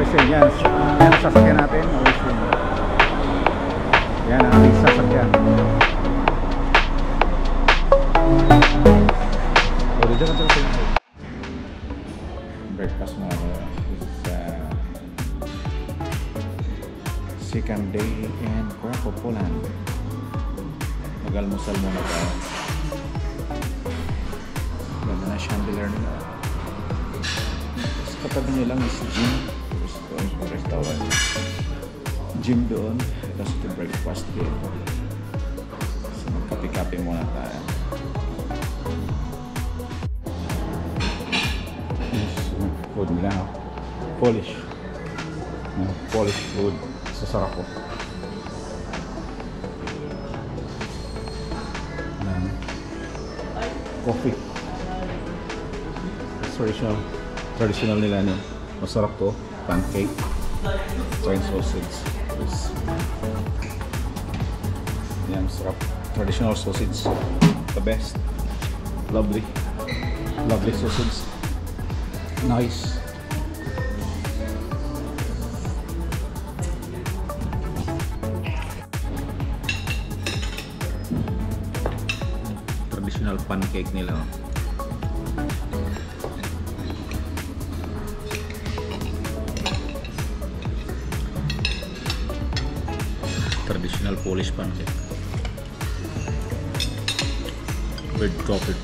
Orishin, yan. Yan ang sasakyan natin, Orishin. Yan ang ating sasakyan. Breakfast mga bro. This is second day in Krakow, Poland. Mag-almusal muna tayo. Ganda na chandelier nila. Sa katabi nyo lang is gym. Restaurant. Gym doon. Tapos ito breakfast dito. So magkape-kape muna tayo. Food nila, no? Polish. Polish food. Sasarap po. Coffee. Traditional nila, no? Masarap to. Pancake. Plain sausage. Yan, masarap. Traditional sausage. The best. Lovely. Lovely sausage. Nice. Traditional pancake nila. Traditional Polish pancake with coffee.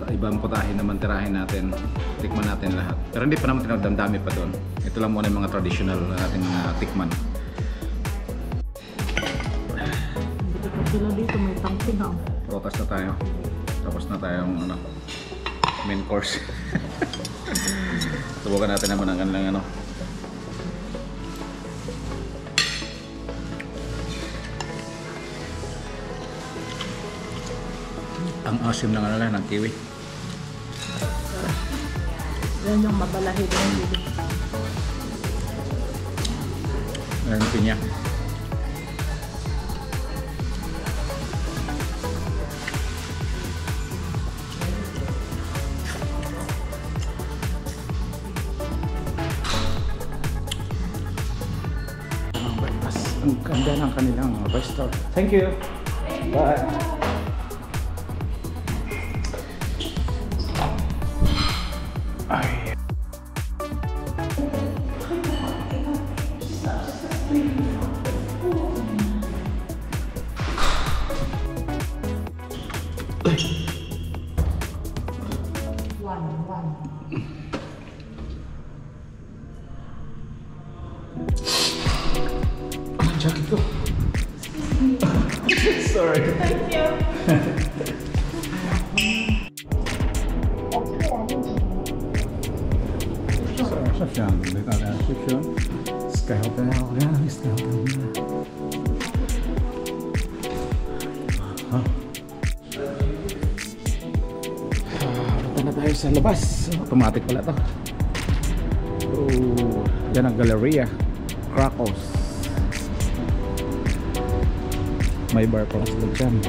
Ibang putahin naman, tirahin natin, tikman natin lahat. Pero hindi pa naman tinagdamdami pa doon. Ito lang muna yung mga traditional na natin tikman. Sila dito may tangting ako. Protas na tayo. Tapos na tayong main course. Subukan natin naman ang kanilang ang asim ng ng kiwi. Yan yung mabalahi din dito. Ayan yung pinya. Ang ganda ng kanilang restaurant. Thank you. Bye. Ay. One. Ang jacket ko. Sorry. Thank you. Reception. Dito na reception. Sky Hotel na ako. Yan ang Sky Hotel na. Punta na tayo sa labas. Automatic pala ito. Yan ang Galleria Krakow. May bar pala sila dyan.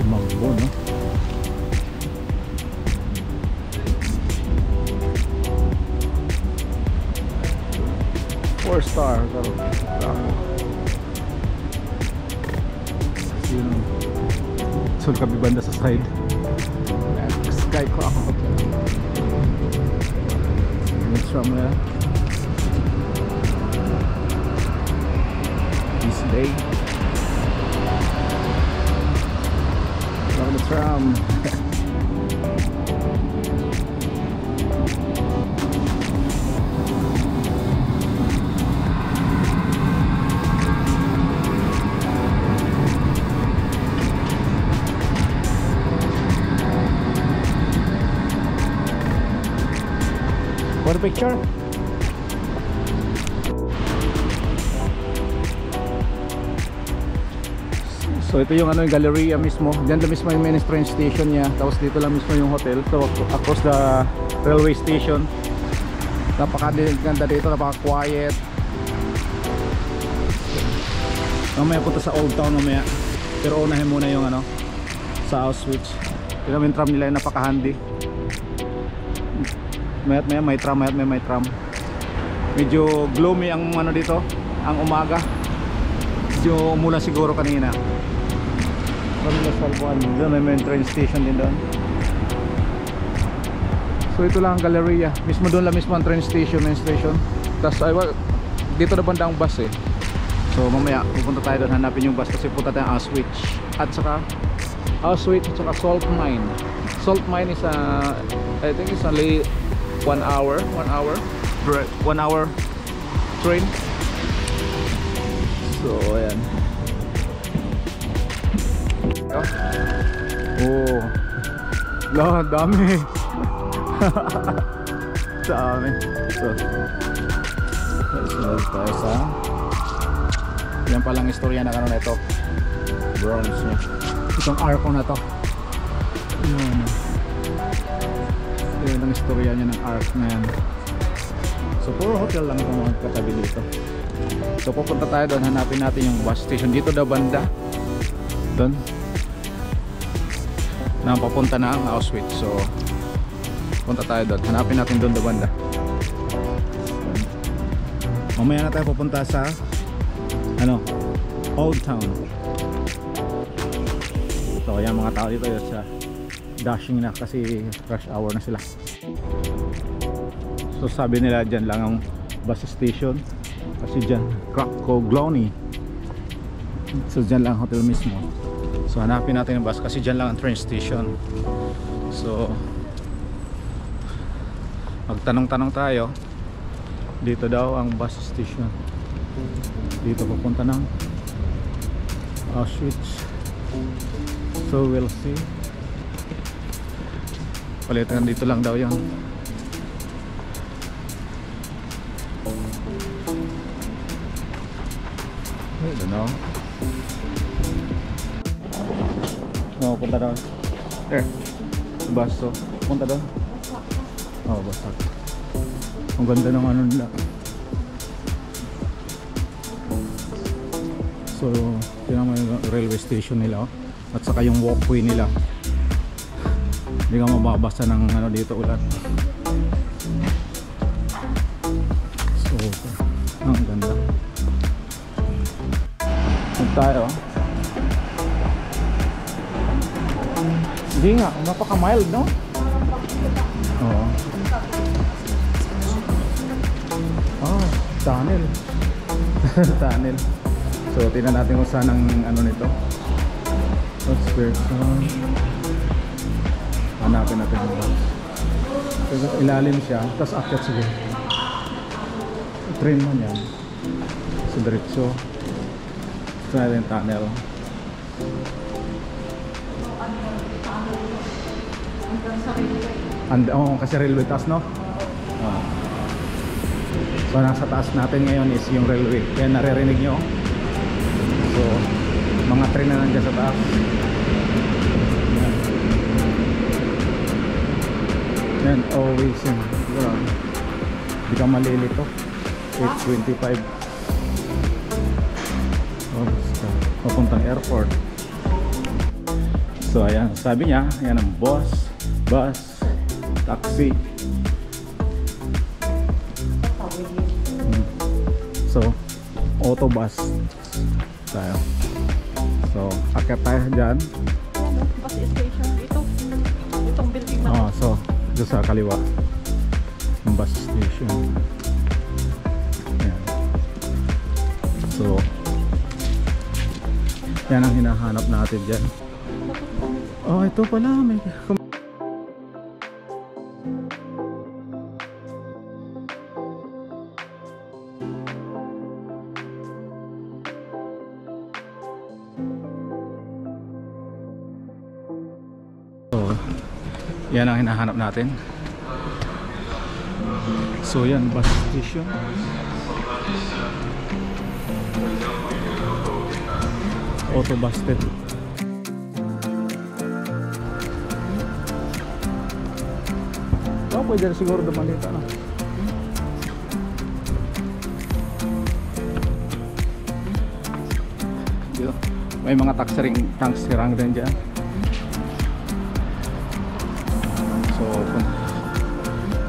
Umanggo, no? 4-star. So kami banda sa side. Sky Krakow. It's from this day. From the tram. Want a picture? So ito yung yung Galleria mismo. Diyan lang mismo yung main train station niya. Tapos dito lang mismo yung hotel. So across the railway station. Napakaganda dito, napaka-quiet. Mamaya punta sa Old Town mamaya. Pero unahin muna yung sa Auschwitz. Tignan mo yung tram nila, yung napaka-handy. Mayat maya may tram, mayat maya may tram. Medyo gloomy ang ano dito, ang umaga. Medyo umulan siguro kanina. Doon may train station din doon. So ito lang ang Galleria. Mismo doon lang mismo ang train station, main station. Tapos dito na banda ang bus eh. So mamaya pupunta tayo doon, hanapin yung bus kasi punta tayo Auschwitz. At saka Auschwitz at saka Salt Mine. Salt Mine is I think it's only 1 hour train. So ayan. Oh, lah dami. Dami. So let's tayo sa yan palang istorya na ano na ito, bronze niya, itong arco na to. Yan ang istorya niya ng arc na yan. So puro hotel lang itong mga katabi dito. So pupunta tayo doon, hanapin natin yung bus station dito daw banda doon na papunta na ang Auschwitz. So punta tayo doon, hanapin natin doon daw banda. Mamaya na tayo pupunta sa ano, Old Town. So yan mga tao dito sa dashing na kasi rush hour na sila. So sabi nila dyan lang ang bus station kasi dyan Krakow Glony. So dyan lang ang hotel mismo. So hanapin natin yung bus kasi dyan lang ang train station. So magtanong-tanong tayo. Dito daw ang bus station. Dito pupunta ng Auschwitz. So we'll see. Palitan dito lang daw yan. I don't know. No, punta daw. There. Bus, so punta daw. Oh, basak. Ang ganda ng ano nila. So, tingnan mo yung railway station nila, oh. At saka yung walkway nila. Hindi ka mababasa ng ano dito ulan. So, ang ganda. Punta tayo. Hindi nga, napaka-mild, no? Oo. Oh, tunnel. Tunnel. So, tingnan natin kung saan ang ano nito. What's person? Hanapin natin yung bus. So, ilalim siya, tapos akyat sige. Train mo yan. So, diretso. Ito natin yung tunnel. Oh, kasi railway taas, no? Oh. So, nasa taas natin ngayon is yung railway. Kaya naririnig nyo. So, mga train na nandiyan sa taas. Yan, always yun. Hindi ka malilito. 8:25. Oh, papuntang airport. So, ayan. Sabi niya, yan ang bus, taxi. So, autobus tayo. So, akit tayo dyan. Bus station ito. Itong building na. Oh, so, doon sa kaliwa yung bus station. Ayan. So, yan ang hinahanap natin dyan. Oh, ito pala. May... Yan ang hinahanap natin. So yan, bus station. Auto-busted. Oh, pwede na siguro duman dito, no? Dito. May mga taxi ring din dyan. So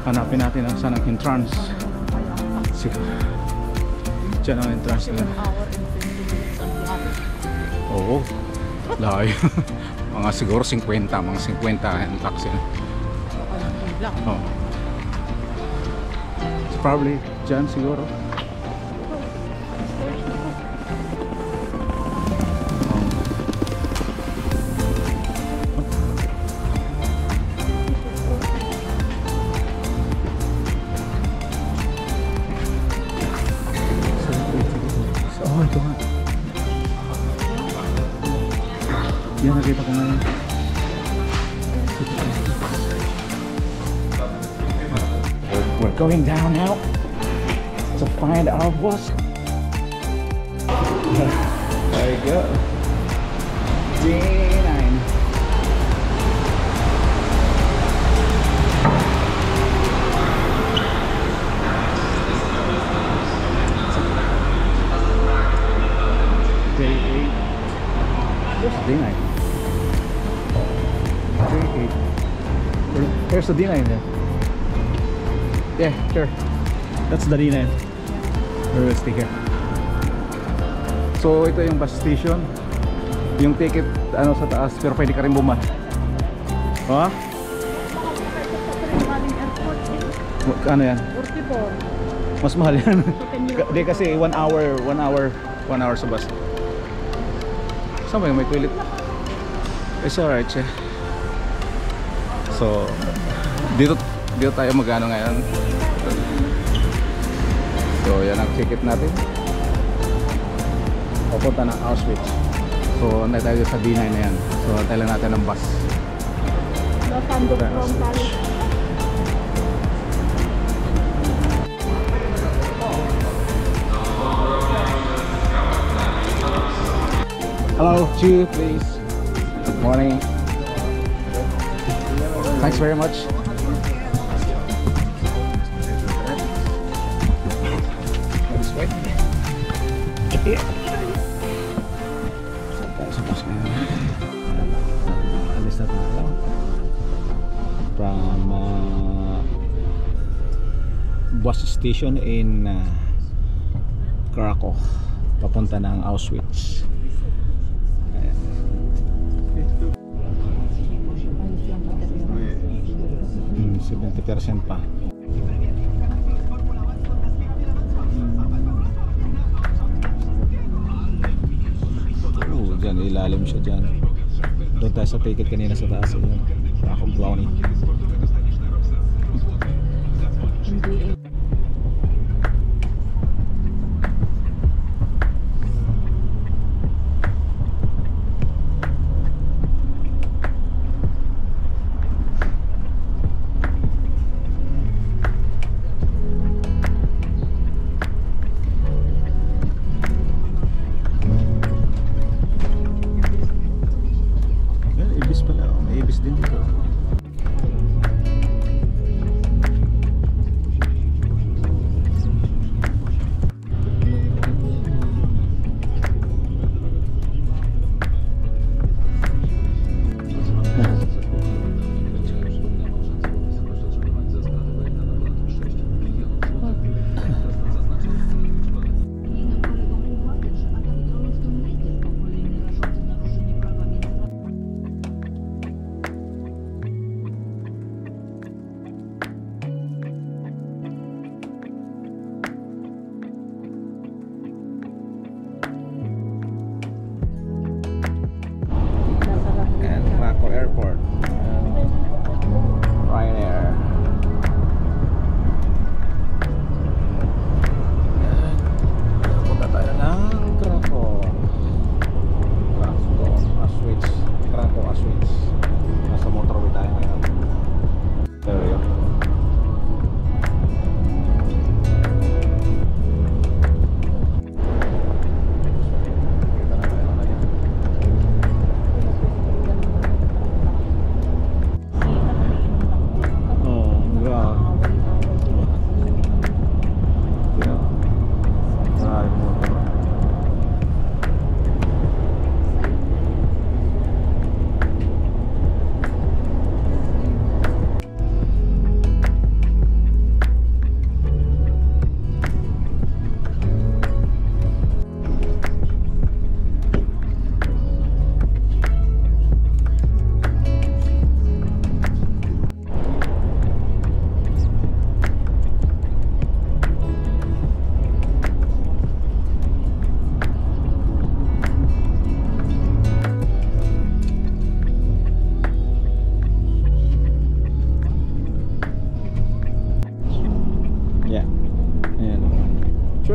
hanapin natin ang saan ang entrance. Sige. Diyan ang entrance nila. Hour and 20 minutes ang biyahe. Oo. Layo. Mga siguro 50. Mga 50 ang taxi. Lang. Oh. So probably dyan siguro. Oh, ito nga. Yan, nakita ko ngayon. We're going down now to find our bus. There you go. D9. Day 8. Where's D9? Day 8. Here's the D9 there. Yeah, sure. That's the D9. We'll stay here. So ito yung bus station. Yung ticket ano sa taas pero pwede ka rin bumaba. Ha? Ano yan? 44. Mas mahal yan. Di kasi 1 hour sa bus. Saan ba yung may toilet? It's alright siya. So dito tayo magano ngayon. So yan ang ticket natin. Papunta ng Auschwitz. So antay tayo sa D9 na yan. So antay lang natin ng bus. Hello, Chu, please. Good morning. Thanks very much. Alis na tayo from bus station in Krakow papunta ng Auschwitz. 70% pa. Dyan, ilalim siya dyan. Doon tayo sa ticket kanina sa taas. Krakow Brownie.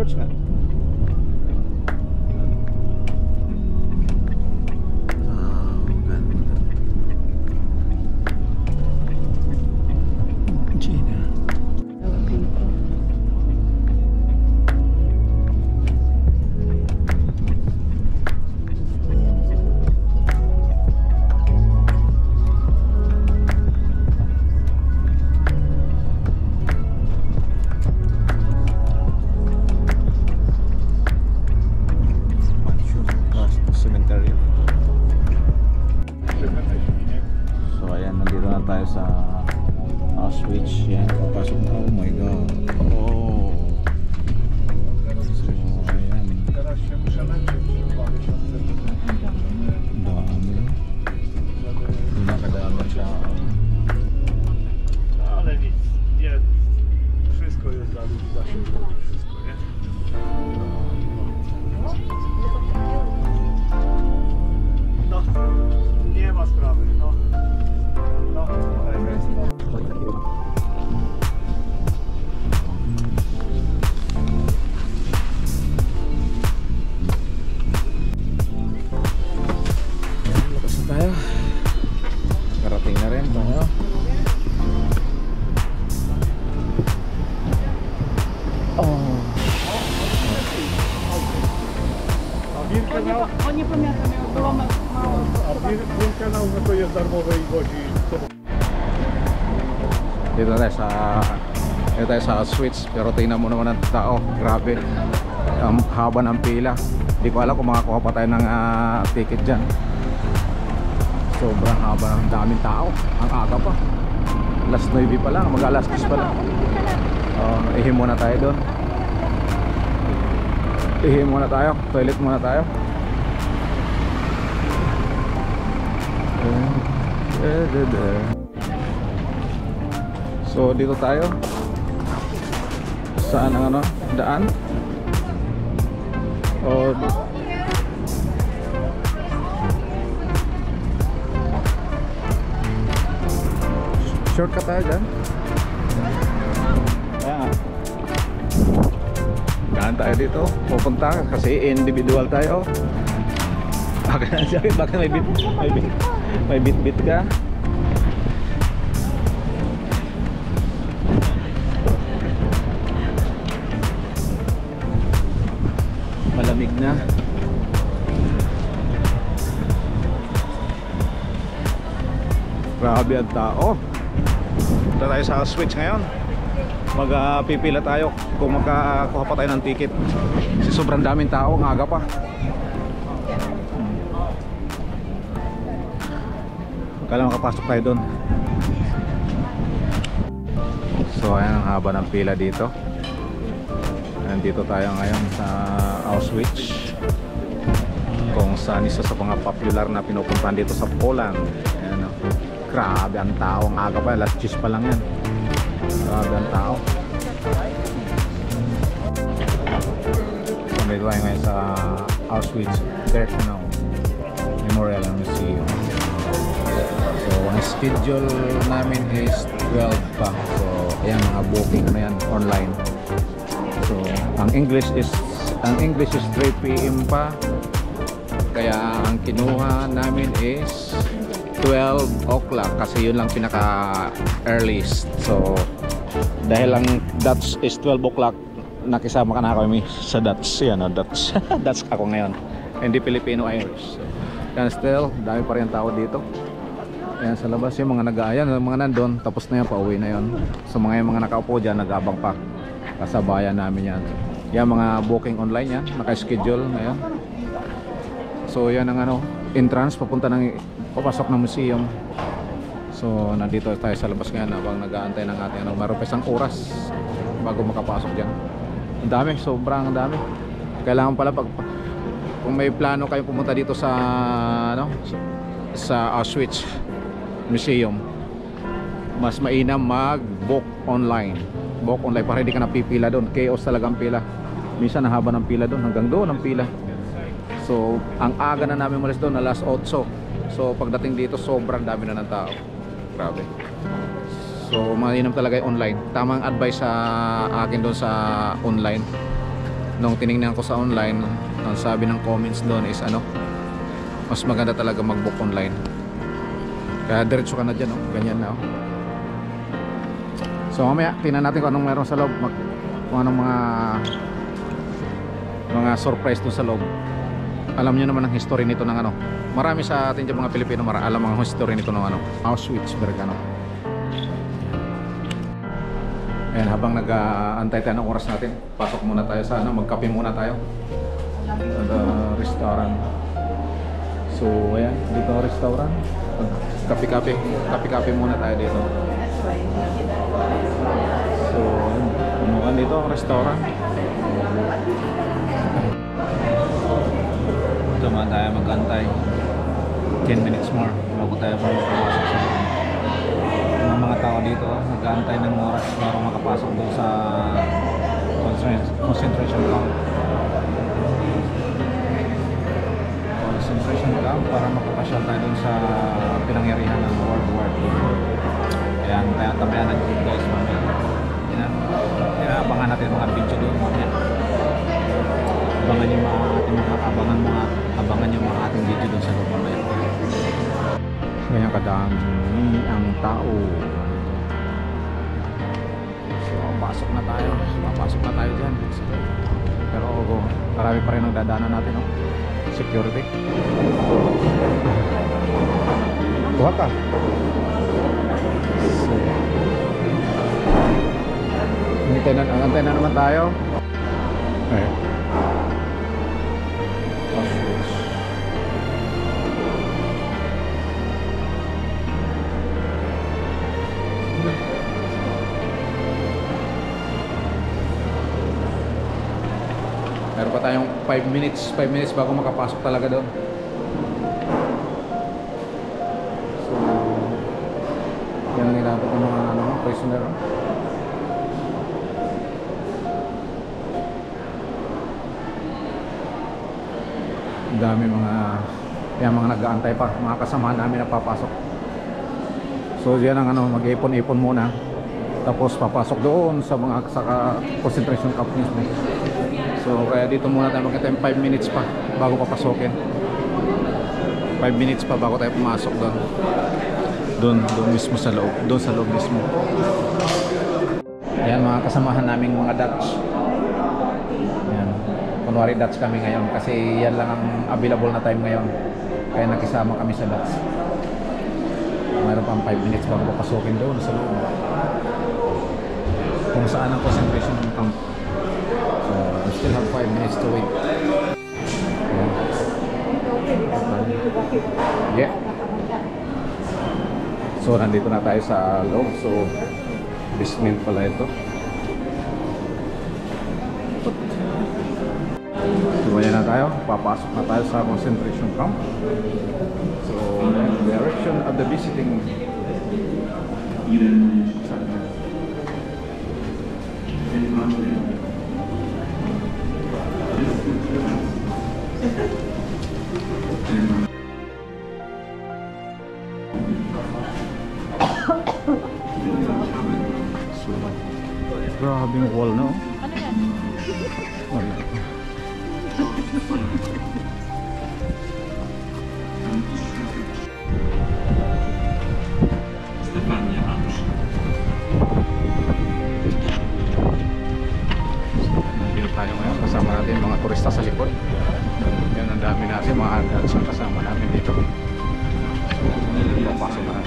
George nga. So ayan, nandito na tayo sa Auschwitz. Yan, papasok na. Oh my god. Oh. So ayan. Dami. Nakadami siya. Ale nic, nie. Wszystko jest dla ludzi, da się zrobić wszystko, nie? No, nie ma sprawy, no. No, Lakas na tayo. Karating na rin tayo. a wir kanał, Oni pamiętają, było mało. a wir kanał, no to jest darmowe i wozi. Dito tayo sa Auschwitz, pero tingnan mo naman ang tao, grabe. Ang haba ng pila. Hindi ko alam kung makakuha pa tayo ng ticket dyan. Sobrang haba, ng daming tao. Ang aga pa. Alas 9 pa lang, mag-alas 10 pa lang. Ihim muna tayo doon. Ihim muna tayo, toilet muna tayo. So dito tayo. Saan ang ano? Daan? O shortcut tayo dyan. Ayan. Daan tayo dito. Pupunta kasi individual tayo. Bakit may bit ka? Malamig na. Grabe ang tao. Punta tayo sa Auschwitz ngayon. Magpipila tayo kung makakuha pa tayo ng ticket. Kasi sobrang daming tao, ang aga pa. Kala makapasok tayo doon. So ayan ang haba ng pila dito. Nandito tayo ngayon sa Auschwitz, kung saan isa sa mga popular na pinupuntahan dito sa Poland. Ayan, grabe ang tao, ang aga pa, alas 10 pa lang yan. Grabe ang tao. Nandito tayo ngayon sa Auschwitz-Birkenau Memorial Museum. So ang schedule namin is 12 pa. So ayan, mga booking na yan online. So ang English is 3 PM pa. Kaya ang kinuha namin is 12 o'clock kasi yun lang pinaka earliest. So dahil lang Dutch is 12 o'clock, nakisama ka na kami sa Dutch. Yan, Dutch. Dutch ako ngayon, hindi Filipino-Irish. So, yan, still dami pa rin tao dito. Ayan sa labas yung mga nag-aayan, mga nandun, tapos na yan, pauwi na yun. So mga nakaupo dyan, nag-abang pa. Kasabayan namin yan. Yan, mga booking online yan, naka-schedule ngayon. So yan ang ano, entrance, papasok ng museum. So nandito tayo sa labas ngayon habang nag-aantay ng ating ano, mayroon pa isang oras bago makapasok dyan. Ang dami, sobrang dami. Kailangan pala kung may plano kayo pumunta dito sa ano, sa Auschwitz Museum, mas mainam mag-book online. Book online para hindi ka napipila doon. Chaos talagang pila. Minsan nahaba ng pila doon, hanggang doon ang pila. So ang aga na namin umalis doon, alas 8. So pagdating dito, sobrang dami na ng tao. Grabe. So mainam talaga yung online. Tamang advice sa akin doon sa online. nung tiningnan ko sa online, ang sabi ng comments doon is ano, mas maganda talaga mag-book online. Kaya diretso ka na dyan, oh. Ganyan na, oh. So mamaya tingnan natin kung anong meron sa loob, kung anong mga surprise doon sa loob. Alam nyo naman ang history nito ng ano, marami sa atin dyan mga Pilipino alam ang history nito ng ano, Auschwitz, ano. Ayan, habang nag-aantay tayo ng oras natin, pasok muna tayo sa ano, magkape muna tayo sa restaurant. So ayan, dito ang restaurant, kape muna tayo dito. So punuan dito ang restaurant. Ito man tayo mag-antay 10 minutes more bago tayo makapasok sa mga tao dito. Nag-aantay ng oras para makapasok doon sa concentration camp. Concentration camp para makapasyal tayo doon sa pinangyarihan ng World War II. Ayan, tayo-tabayan natin guys mamaya. Abangan natin mga video doon mamaya. Abangan yung mga ating video doon sa loob mamaya. Ganyan kadami ang tao. So papasok na tayo dyan. Pero marami pa rin ang dadaanan natin, no? Security. Kuha ka. So antay na naman tayo. Okay. Meron pa tayong 5 minutes bago makapasok talaga doon. So yan ang ilapit ng mga prisoner. Dami mga nag-aantay pa, mga kasamahan namin na papasok. So yan ang mag-ipon-ipon muna, tapos papasok doon sa concentration camp mismo. So kaya dito muna tayo magkita 5 minutes pa bago papasokin. 5 minutes pa bago tayo pumasok doon mismo sa loob mismo. Yan mga kasamahan naming mga Dutch. Yan, kunwari Dutch kami ngayon kasi yan lang ang available na time ngayon, kaya nakisama kami sa Dutch. Mayroon pang 5 minutes bago papasukin doon sa loob kung saan ang concentration camp. So we still have 5 minutes to wait. Yeah. So nandito na tayo sa loob. So basement pala ito. So ayan na tayo, papasok na tayo sa concentration camp. So direction of the visiting. So, grabing wall, no? Ano yan? Wala. Nandito tayo ngayon, kasama natin mga turista sa likod. Yan, ang dami natin mga adults ang kasama natin dito. So papasok na.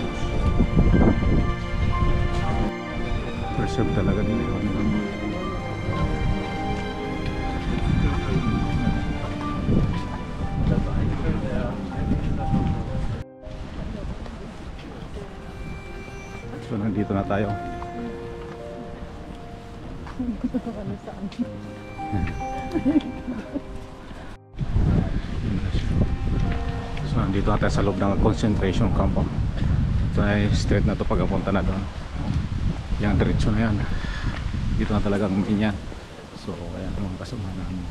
Preserve talaga nila yun. So nandito na tayo. So nandito na tayo sa loob ng concentration camp. So ay straight na to pagpunta na doon. Yang diretso na yan. Dito na talagang minyan. So ayan mga kasama namin.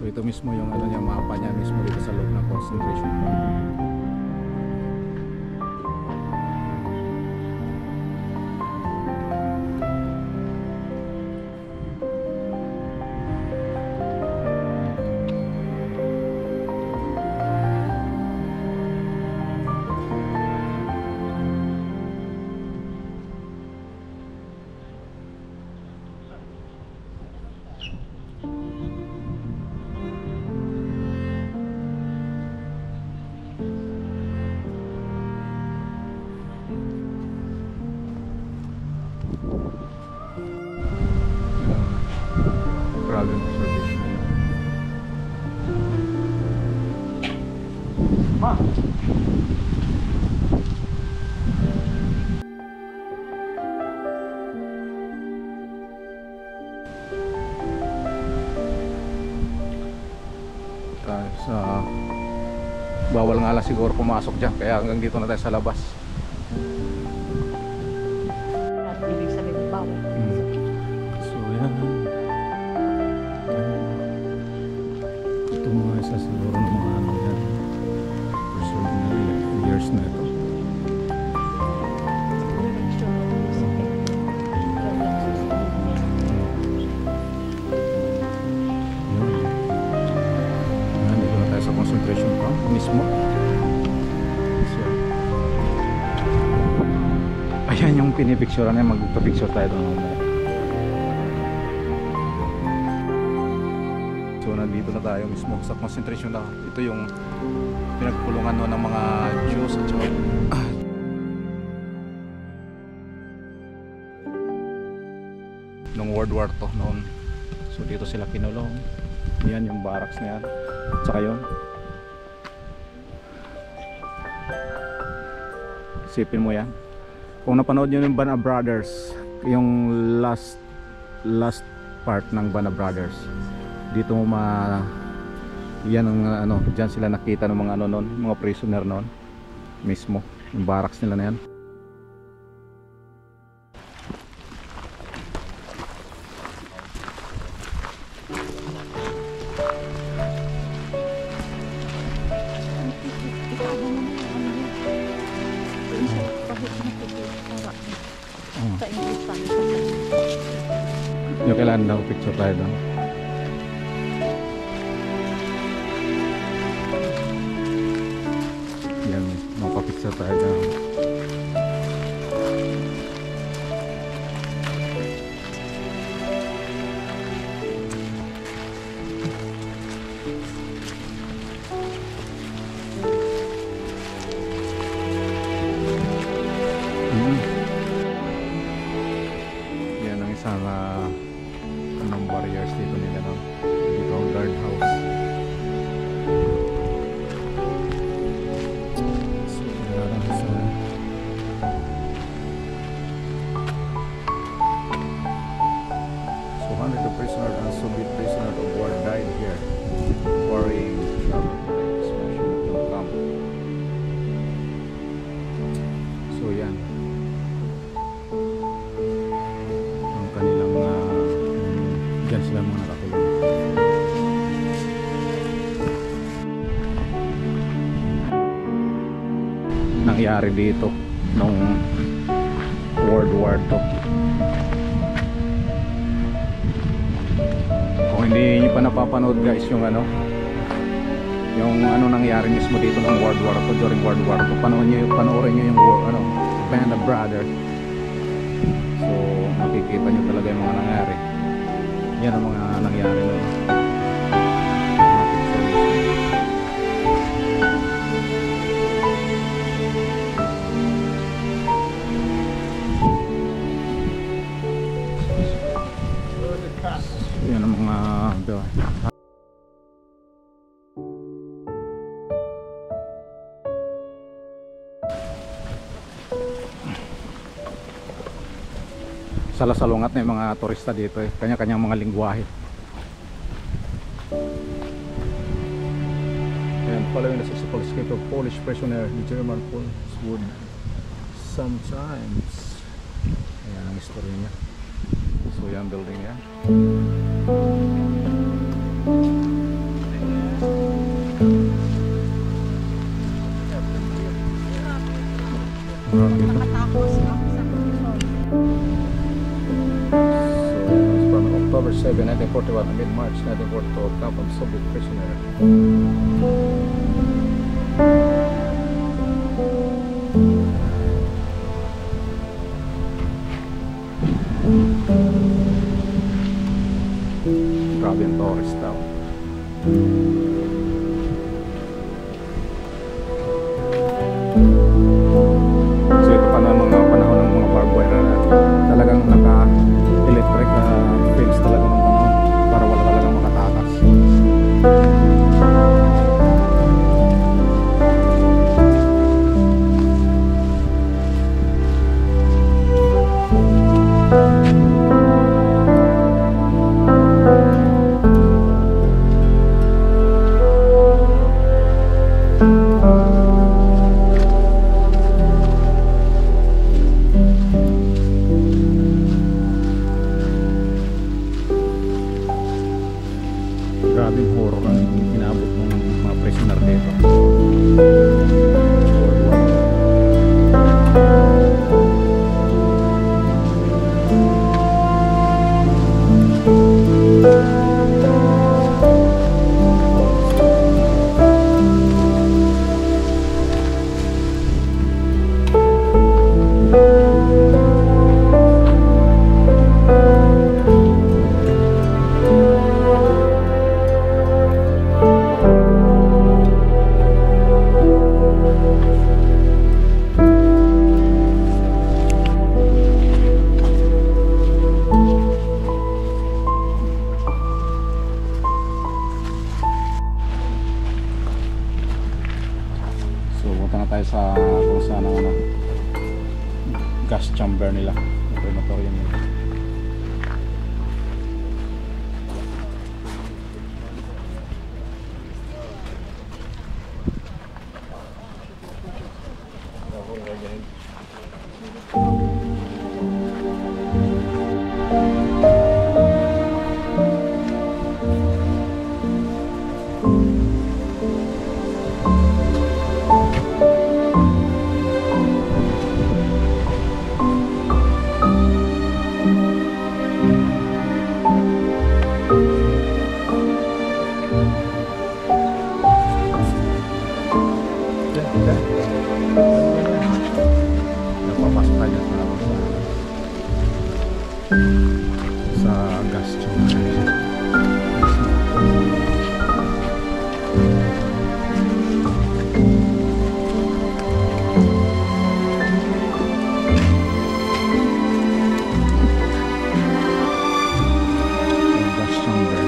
So ito mismo yung ano niya, mapa niya mismo dito sa loob ng concentration camp. Problem observation. Ma! Tayo sa bawal nga lang siguro pumasok dyan, kaya hanggang dito na tayo sa labas. At ibig sabihin bawal. So yan. Ito mga isa siguro ng mga ano yan. Preserved na years na ito. Yun. Yan, dito na tayo sa concentration camp mismo. So, ayan yung pinipicturean niya, magpapicture tayo doon mamaya. So nandito na tayo mismo sa concentration na. Ito yung pinagpulungan no ng mga Jews at saka nung World War II noon. So dito sila kinulong. Yan yung barracks na yan. At saka yun. Isipin mo yan. Kung napanood nyo yung Band of Brothers, yung last part ng Band of Brothers, dito mo yan ang ano, diyan sila nakita ng mga ano noon, mga prisoner noon mismo, yung barracks nila na yan. Sa English pa. Yung kailangan daw picture tayo doon. Yan, mapapicture tayo doon. Yan ang isang anong barriers dito nila, no? Dito ang guard house. So, meron sa so 100 of prisoners and Soviet prisoners of war died here worrying special camp. So yan ang kanilang dyan sila mga nakakulong. Nangyari dito nung World War II. Kung hindi nyo pa napapanood guys yung ano nangyari mismo dito ng World War II, during World War II, panoorin nyo yung ano, Band of Brothers. So makikita nyo talaga yung mga nangyari. Yan ang mga nangyari nun. Salasalungat na yung mga turista dito kanya-kanyang mga lingwahe. And following the successful escape of Polish prisoner, the German police would sometimes, ayan ang istorya niya. So yan building niya. Nakatapos ako sa Quezon. So it was from October 7, 1941 to mid-March 1942, camp of Soviet prisoner. Grabe ang tourist daw. So ito pa na mga panahon ng mga barbed wire na talagang naka-electric na fence talaga ng panahon para wala talagang makatakas. Grabing horror ang inabot ng mga prisoner dito. So punta na tayo sa kung saan ang gas chamber nila, yung crematorium nila. Napapasok tayo sa gas chamber. Gas chamber.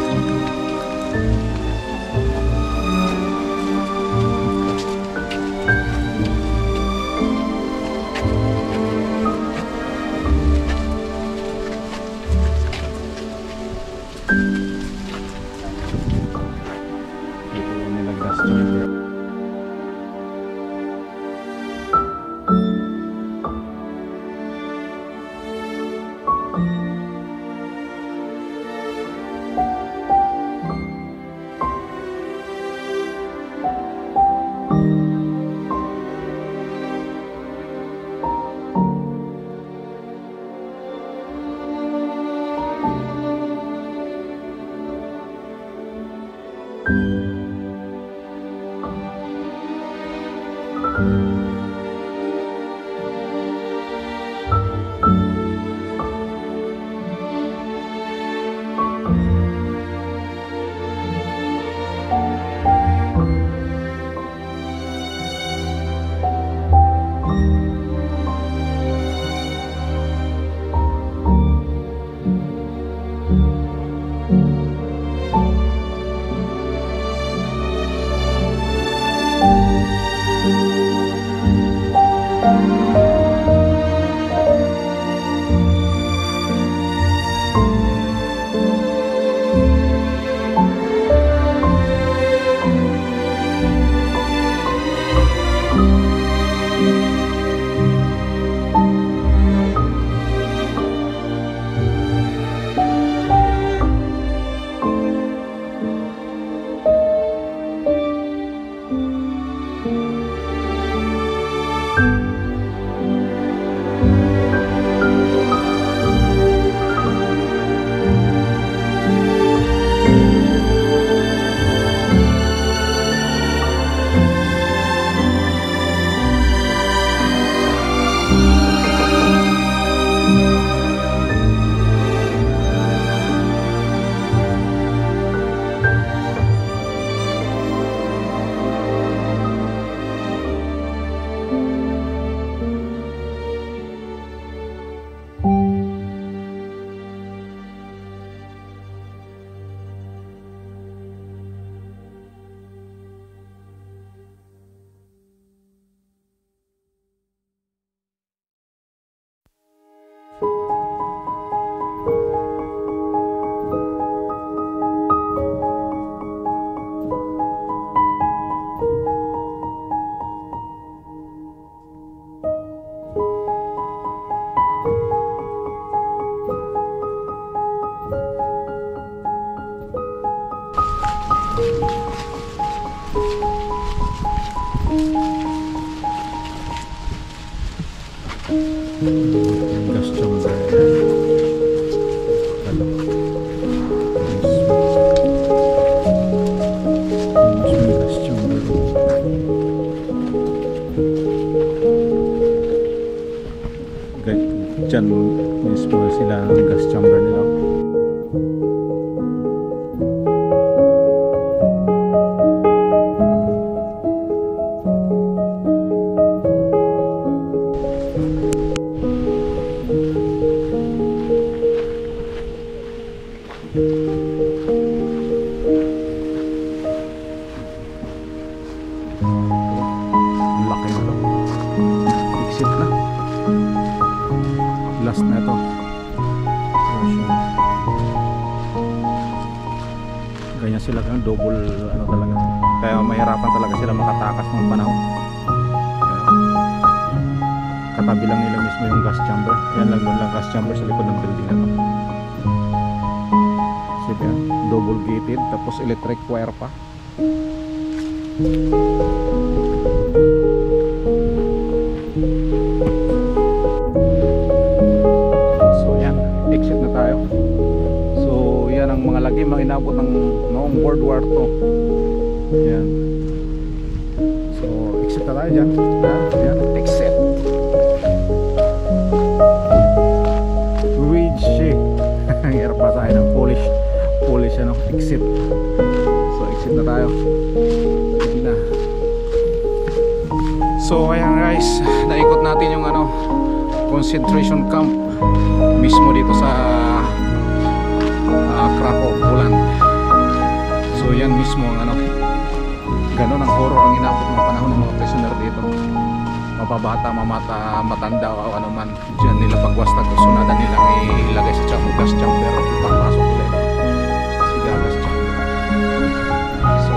Gas chamber. Ano? Gas chamber. Diyan mismo sila ang gas chamber nila. Laki na to. Exit na. Last na to. Ganyan sila kang double ano talaga. Kaya mahirapan talaga sila makatakas ng panahon. Katabi lang nila mismo yung gas chamber. Yan lang yung gas chamber sa likod ng building na to. Sige, double gated tapos electric wire pa. So yan, exit na tayo. So yan ang mga lagi mga inabot ng noong World War II. Yan. So exit na tayo dyan. Yan, exit. Ridge. Ang hirap basahin ng Polish ano, exit. So exit na tayo. Na. So ayan guys, naikot natin yung ano, concentration camp mismo dito sa Krakow, Poland. So yan mismo ang ano, ganun ang horror ang inabot ng panahon ng mga prisoner dito. Mababata, mamata, matanda o ano man, dyan nila pagwastag o sunadan nilang ilagay sa gas chamber, ipapasok nila kasi gas chamber. So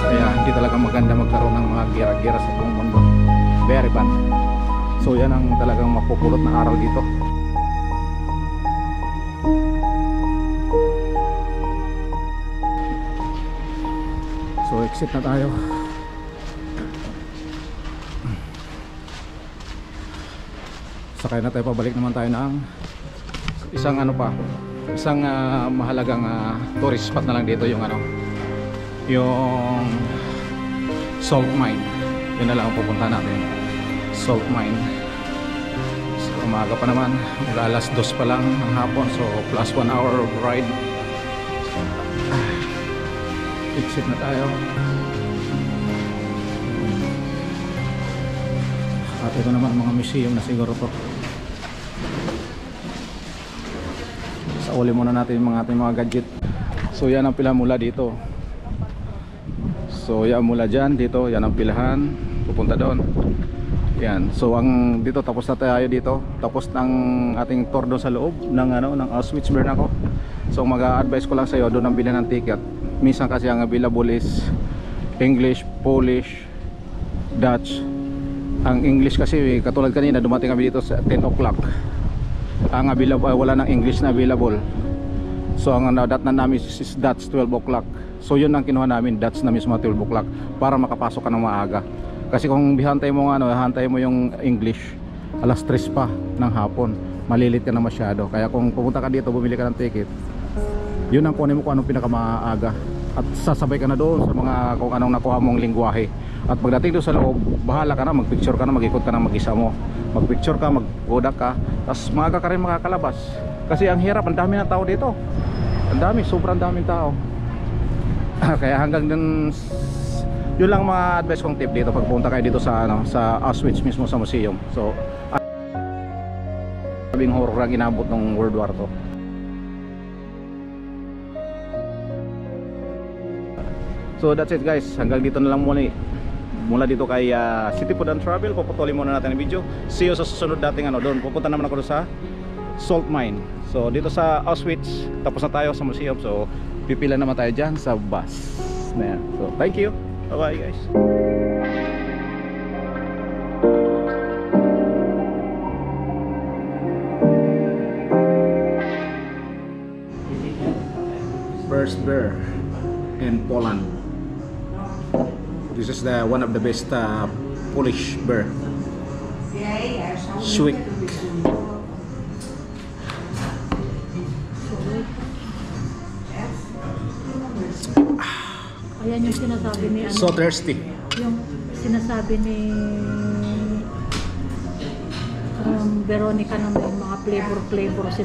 kaya hindi talaga maganda magkaroon ng mga gira-gira sa buong mundo. Very bad. So yan ang talagang mapupulot na aral dito. So exit na tayo. Sakay na tayo, pabalik naman tayo ng isang ano pa, isang mahalagang tourist spot na lang dito, yung ano, yung salt mine. Yun na lang ang pupunta natin, salt mine. So umaga pa naman, alas 2 pa lang ng hapon, so plus 1 hour of ride. Exit na tayo. At ito naman mga museum na siguro to. Sa uli muna natin yung ating mga gadget. So yan ang pila mula dito. So yan mula dyan, dito, yan ang pilahan. Pupunta doon. Yan. So ang dito, tapos na tayo dito. Tapos ng ating tour doon sa loob ng, ano, ng Auschwitz-Birkenau. So mag-a-advise ko lang sa iyo, doon ang bilhin ng ticket. Minsan kasi ang available is English, Polish, Dutch. Ang English kasi, katulad kanina, dumating kami dito sa 10 o'clock. Ang available, wala ng English na available. So ang dat na namin is Dutch 12 o'clock. So yun ang kinuha namin, Dutch na mismo 12 o'clock, para makapasok ka ng maaga. Kasi kung hantay mo nga, ano, hantay mo yung English, alas 3 pa ng hapon, malilit ka na masyado. Kaya kung pupunta ka dito, bumili ka ng ticket, yun ang kunin mo kung anong pinakamaaga. At sasabay ka na doon sa mga kung anong nakuha mong lingwahe. At pagdating doon sa loob, bahala ka na, magpicture ka na, mag-ikot ka na mag-isa mo. Magpicture ka, mag-kodak ka, tapos maaga ka rin makakalabas. Kasi ang hirap, ang dami ng tao dito. Ang dami, sobrang daming tao. Kaya hanggang dun, yun lang mga advice kong tip dito pag pumunta kayo dito sa, ano, sa Auschwitz mismo sa museum. So, sabing horror ang inabot ng World War II. So that's it guys, hanggang dito na lang mula dito kay City Food and Travel. Puputulin muna natin ang video. See you sa susunod dating ano, doon pupunta naman ako doon sa salt mine. So dito sa Auschwitz, tapos na tayo sa museum. So pipila naman tayo dyan sa bus na yan. So thank you, bye bye guys. First bear in Poland. This is the one of the best Polish beer. Sweet. Ayan yung sinasabi ni ano. So thirsty. Yung sinasabi ni Veronica na may mga flavor sila.